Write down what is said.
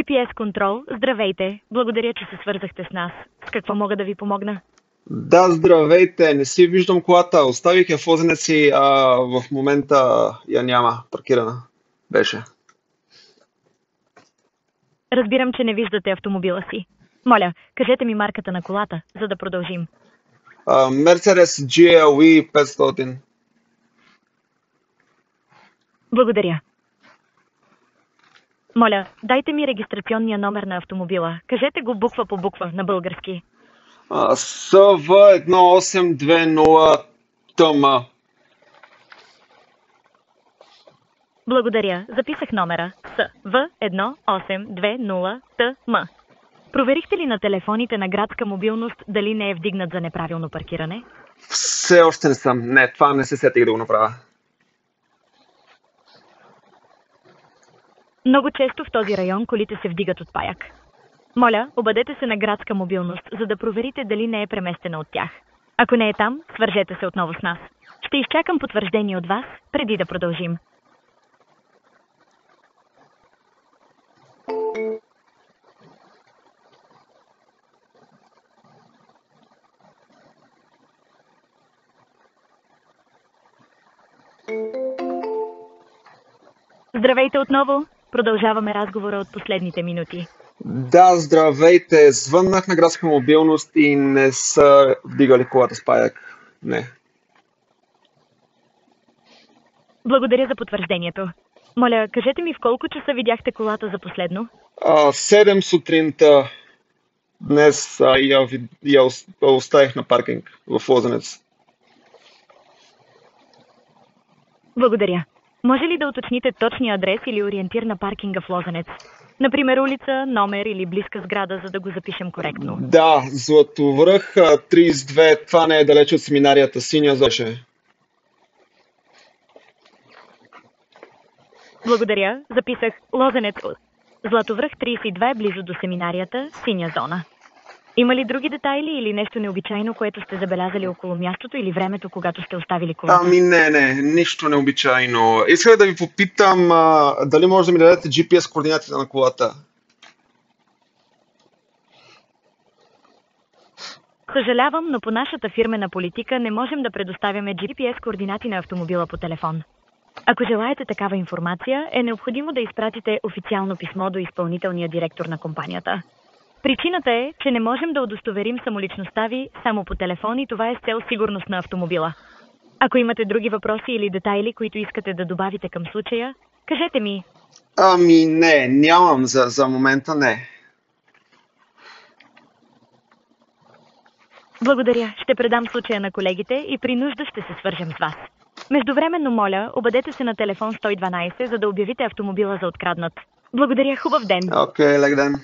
GPS контрол, здравейте. Благодаря, че се свързахте с нас. С какво мога да ви помогна? Да, здравейте, не си виждам колата. Оставих я в возенец си, в момента я няма паркирана. Беше. Разбирам, че не виждате автомобила си. Моля, кажете ми марката на колата, за да продължим. Mercedes GLE 500. Благодаря. Моля, дайте ми регистрационния номер на автомобила. Кажете го буква по буква на български. SV1820 ТМ. Благодаря. Записах номера. SV1820 ТМ. Проверихте ли на телефоните на градска мобилност дали не е вдигнат за неправилно паркиране? Все още не съм. Не, това не се сетих да го направя. Много често в този район колите се вдигат от паяк. Моля, обадете се на градска мобилност, за да проверите дали не е преместена от тях. Ако не е там, свържете се отново с нас. Ще изчакам потвърждение от вас, преди да продължим. Здравейте отново! Продължаваме разговора от последните минути. Да, здравейте. Звъннах на градска мобилност и не са вдигали колата с паяк. Не. Благодаря за потвърждението. Моля, кажете ми в колко часа видяхте колата за последно? 7 сутринта днес я оставих на паркинг в Лозенец. Благодаря. Може ли да уточните точния адрес или ориентир на паркинга в Лозенец? Например, улица, номер или близка сграда, за да го запишем коректно. Да, Златовръх 32, това не е далеч от семинарията, синя зоше. Благодаря. Записах Лозенец. Златовръх 32 близо до семинарията, синя зона. Има ли други детайли или нещо необичайно, което сте забелязали около мястото или времето, когато сте оставили колата? Не, нищо необичайно. Исках да ви попитам дали може да ми дадете GPS координатите на колата. Съжалявам, но по нашата фирмена политика не можем да предоставяме GPS координати на автомобила по телефон. Ако желаете такава информация, е необходимо да изпратите официално писмо до изпълнителния директор на компанията. Причината е, че не можем да удостоверим самоличността ви само по телефон и това е с цел сигурност на автомобила. Ако имате други въпроси или детайли, които искате да добавите към случая, кажете ми. Не, нямам за момента не. Благодаря, ще предам случая на колегите и при нужда ще се свържем с вас. Междувременно, моля, обадете се на телефон 112, за да обявите автомобила за откраднат. Благодаря, хубав ден! Окей, лек ден.